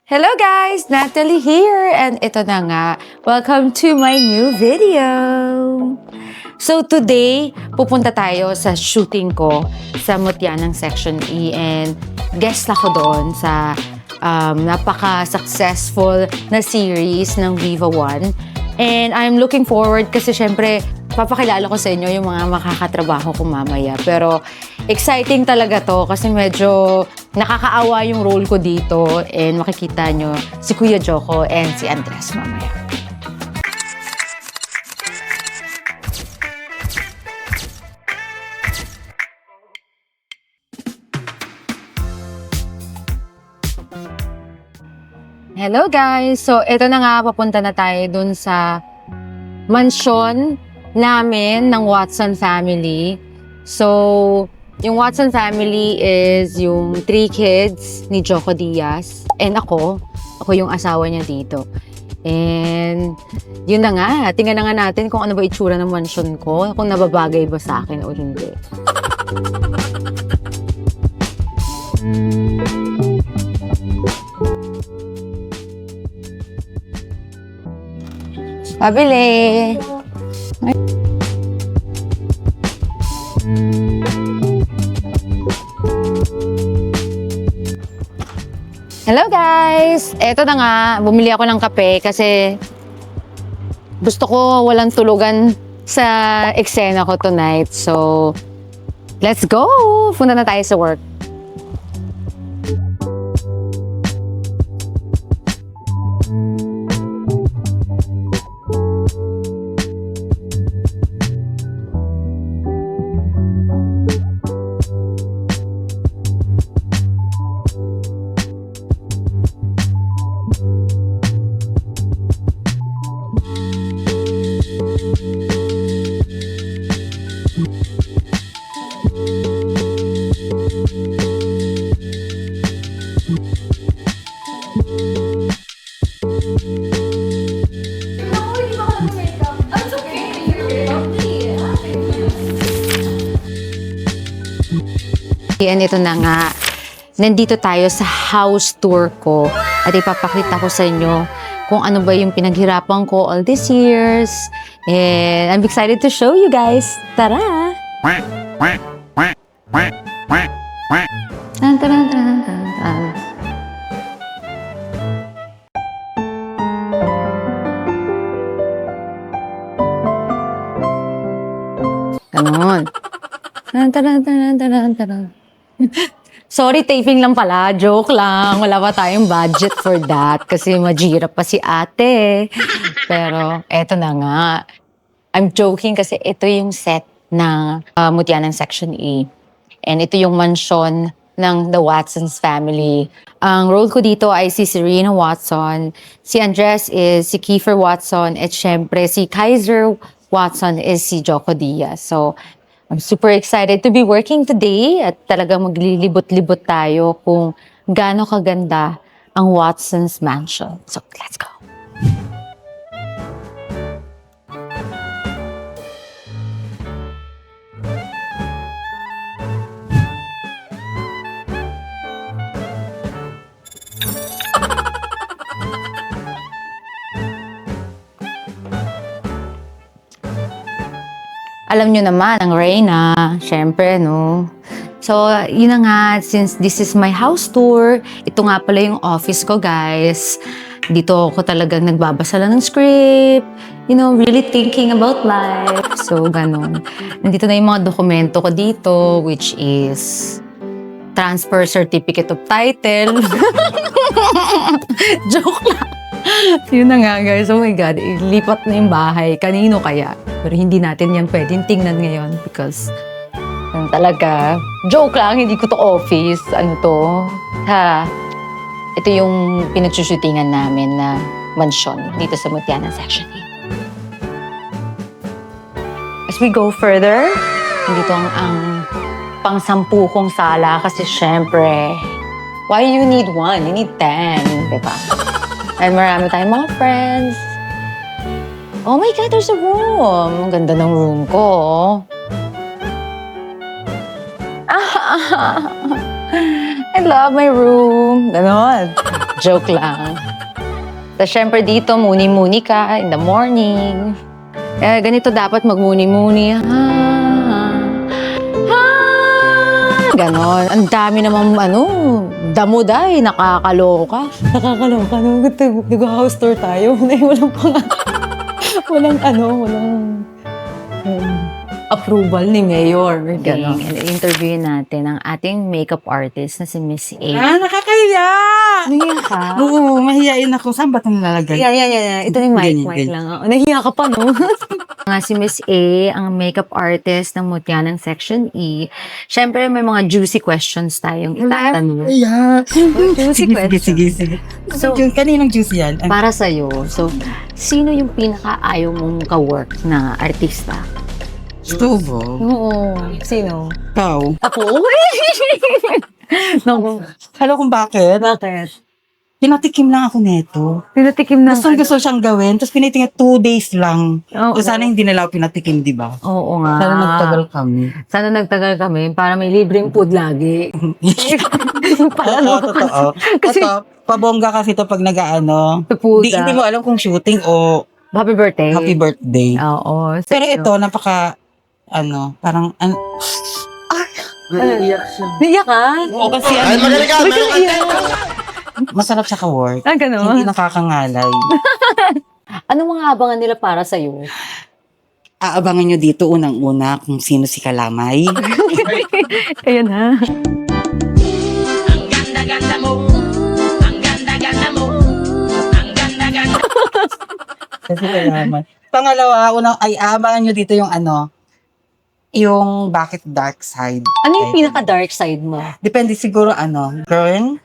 Hello guys! Natalie here! And ito na nga, welcome to my new video! So today, pupunta tayo sa shooting ko sa Mutya ng Section E and guest ako doon sa napaka-successful na series ng Viva One. And I'm looking forward kasi syempre, papakilala ko sa inyo yung mga makakatrabaho ko mamaya. Pero exciting talaga to kasi medyo nakakaawa yung role ko dito and makikita nyo si Kuya Joko and si Andres mamaya. Hello guys! So ito na nga, papunta na tayo dun sa mansyon namin ng Watson family. So, yung Watson family is yung 3 kids ni Joko Diaz. And ako yung asawa niya dito. And yun na nga, tingnan na nga natin kung ano ba itsura ng mansyon ko, kung nababagay ba sa akin o hindi. Pabili! Hello guys! Eto na nga, bumili ako ng kape kasi gusto ko walang tulugan sa eksena ko tonight. So, let's go! Punta na tayo sa work. And ito na nga, nandito tayo sa house tour ko at ipapakita ko sa inyo kung ano ba yung pinaghirapan ko all these years. And I'm excited to show you guys. Tara! Tan, tan, tan, tan, tan. Ganon. Tan, tan, tan, tan, tan. Sorry, taping lang pala. Joke lang. Wala pa tayong budget for that kasi majirap pa si ate. Pero eto na nga. I'm joking kasi ito yung set ng Mutya ng Section E. And ito yung mansyon ng The Watsons family. Ang role ko dito ay si Serena Watson. Si Andres is si Kiefer Watson. At syempre si Kaiser Watson is si Joko Diaz. So, I'm super excited to be working today at talagang maglilibot-libot tayo kung gaano kaganda ang Watson's Mansion. So, let's go! Alam nyo naman, ang Reyna, syempre, no? So, yun na nga, since this is my house tour, ito nga pala yung office ko, guys. Dito ako talagang nagbabasa lang ng script, you know, really thinking about life. So, ganun. Nandito na yung mga dokumento ko dito, which is transfer certificate of title. Joke lang. Yun na nga, guys. Oh my God, ilipat na yung bahay. Kanino kaya? Pero hindi natin yan pwedeng tingnan ngayon because talaga, joke lang, hindi ko to office. Ano to? Ito yung pinagsushootingan namin na mansyon dito sa Mutya ng Section E. As we go further, dito ang pang-10 kong sala kasi syempre, why you need 1? You need 10, diba? And marami tayong mga friends. Oh my God, there's a room. Ang ganda ng room ko. I love my room. Ganon. Joke lang. Tapos syempre dito, muni-muni ka in the morning. Ganito dapat magmuni-muni. Ganon. Ang dami namang damo-day, nakakaloka. Nakakaloka. Nag-house tour tayo. Walang approval ni Mayor. Ganon. Interviewin natin ang ating makeup artist na si Miss A. Nakakahiya! Nahiya ka? Oo, mahihain ako. Saan ba ito nilalagay? Yeah. Ito yung mic Ganyan. lang. Nahiya ka pa, no? Nga si Miss A, ang makeup artist ng Mutya ng Section E. Siyempre, may mga juicy questions tayong itatanong. Yeah. Juicy question. Sige. So, kaninong juicy yan? Para sa'yo, so, sino yung pinaka-ayaw mong ka-work na artista? Stubo. Oo. Sino? Ikaw. Ako? Naku. Alam kung bakit? Bakit? Pinatikim lang ako neto. Pinatikim na. Gusto siyang gawin, tapos pinitingin 2 days lang. Oo. So, sana hindi nila ako pinatikim, di ba? Oo nga. Sana nagtagal kami. Sana nagtagal kami para may libreng food lagi. Oo, totoo. Kasi- Ito, pabongga kasi ito pag nag-ano. Puta. Hindi mo alam kung shooting o Happy birthday. happy birthday. Oo. Pero ito, parang, Niya ka? oo, kasi masarap siya ka-work. Gano'n? Hindi nakakangalay. Ano mga abangan nila para sa'yo? Aabangan nyo dito unang-una kung sino si Kalamay. Ayan ha. Ang ganda-ganda mo. Ang ganda-ganda mo. Ang ganda-ganda. Kasi Kalamay. Pangalawa, aabangan nyo dito yung bakit dark side. Ano yung pinaka-dark side mo? Depende siguro girl.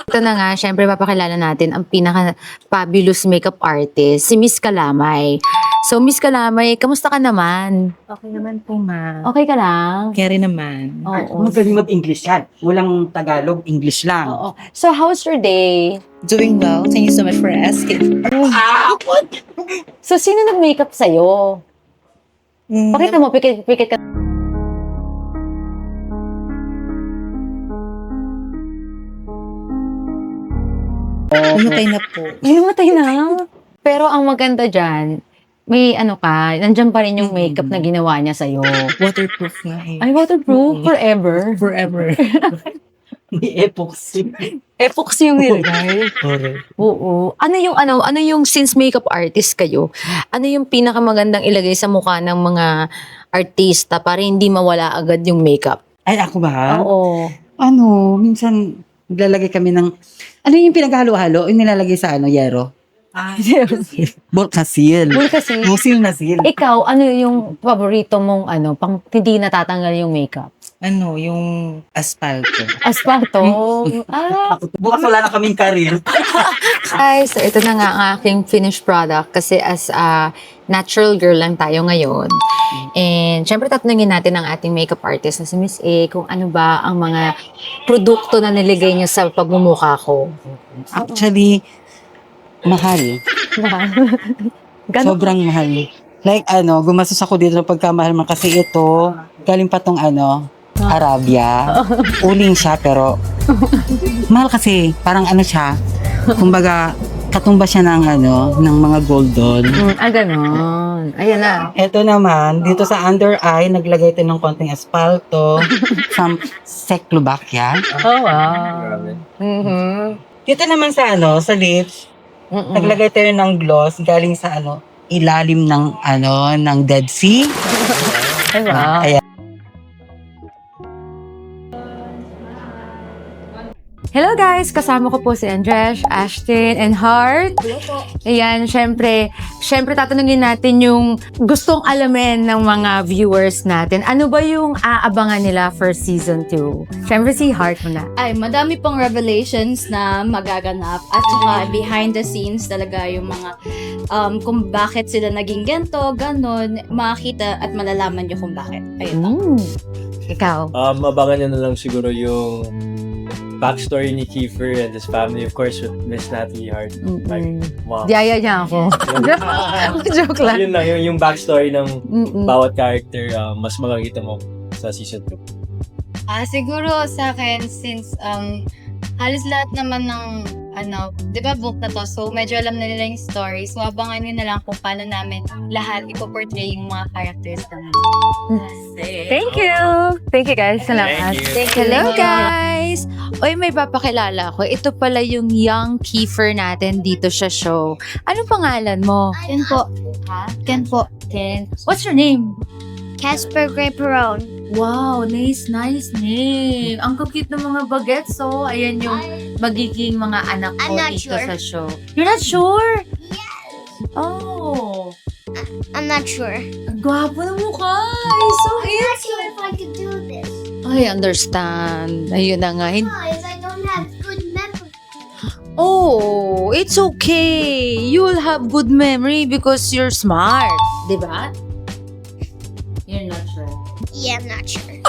Ito na nga, syempre papakilala natin ang pinaka-fabulous makeup artist, si Miss Kalamay. So, Miss Kalamay, kamusta ka naman? Okay naman po, ma. Okay ka lang? Carry naman. Oo. Magaling mag-English yan. Walang Tagalog, English lang. Oo. So, how's your day? Doing well. Thank you so much for asking. So, sino nag-makeup sa'yo? Pakita mo, pikit ka. Pumatay na po. Ay, namatay na. Pero ang maganda dyan, may nandyan pa rin yung makeup na ginawa niya sa'yo. Waterproof nga eh. Ay, waterproof forever. Forever. May epoxy. Epoxy yung nilagay. Oo. Ano yung since makeup artist kayo, ano yung pinakamagandang ilagay sa mukha ng mga artista para hindi mawala agad yung makeup? Ay, ako ba? Oo. Minsan, naglalagay kami ng, yung pinaghalo-halo? Yung nilalagay sa yero? Borkasil. Kasi, Musil na sil. ikaw, ano yung paborito mong pang hindi natatanggal yung makeup? Yung asfalto. Asfalto. Bukas wala na kaming karir. Guys, so ito na nga ang aking finished product kasi as a natural girl lang tayo ngayon. And syempre tatanungin natin ang ating makeup artist na si Miss A kung ano ba ang mga produkto na niligay niya sa pagmumukha ko. Actually, mahal. Ganon. Sobrang mahal. Like gumastos ako dito ng pagkamahal man kasi ito, galing pa tong Arabia. Uling siya pero mahal kasi, parang siya, kumbaga katumba siya ng ng mga gold doon. Ganon. Ayan na. Ito naman, dito sa under eye, naglagay ito ng konting asfalto, some Czechoslovakia. Oh, wow. Mm-hmm. Dito naman sa sa lips, naglagay tayo ng gloss galing sa ilalim ng ng Dead Sea. Ay, wow. Ayan. Hello guys! Kasama ko po si Andres, Ashton, and Heart. Ayan, syempre tatanungin natin yung gustong alamin ng mga viewers natin. Ano ba yung aabangan nila for season 2? Syempre si Heart muna. Ay, madami pong revelations na magaganap at saka behind the scenes talaga yung mga kung bakit sila naging ganto, ganon, makakita at malalaman nyo kung bakit. Ayun. Ikaw? Abangan nyo na lang siguro yung backstory ni Kiefer and his family. Of course, with Miss Natalie Hart. Like, wow. Diyaya niya ako. Joke lang. Yun lang, yung backstory ng Mm-mm. bawat character, mas makakita mo sa season 2. Siguro sa akin, since halos lahat naman ng di ba book na to? So, medyo alam na nila yung story. So, abangan nyo na lang kung paano namin lahat ipoportray yung mga characters namin. Thank you! Thank you guys. Salamat. Thank you. Hello guys! Oy, may papakilala ko. Ito pala yung young Kiefer natin dito sa show. Anong pangalan mo? Ken po. Ken po. Ken. What's your name? Casper Gray Perone. Wow, nice name. Ang cute ng mga bagets, so ayan yung magiging mga anak ko I'm not dito sure. sa show. You're not sure? Yes. Oh, I'm not sure. ang gwapo ng mukha. So I'm not sure if I could do this. I understand. Ayun na nga. Guys, I don't have good memory. Oh, it's okay. You'll have good memory because you're smart. Diba? You're not sure. Yeah, I'm not sure.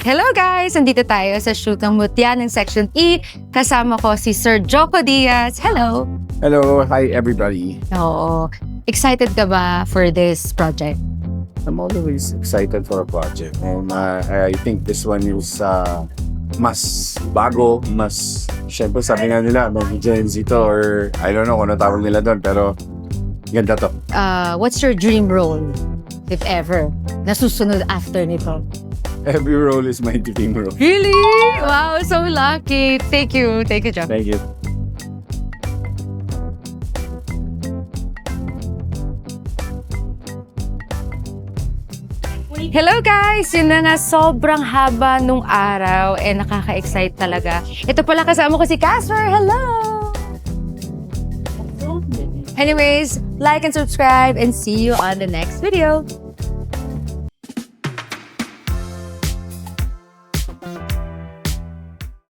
Hello guys! Andito tayo sa shoot ng Mutya ng Section E. Kasama ko si Sir Joko Diaz. Hello! Hello, hi everybody. Oo. Excited ka ba for this project? I'm always excited for a project and I think this one is mas bago, mas syempre sabi nga nila, Gen Z to or I don't know kung ano tawag nila doon pero ganda to. What's your dream role, if ever, na susunod after nito? Every role is my dream role. Really? Wow, so lucky. Thank you. Thank you, Joko. Thank you. Hello guys! Yun na nga, sobrang haba nung araw and nakaka-excite talaga. Ito pala kasama ko si Casper. Hello! Anyways, like and subscribe and see you on the next video.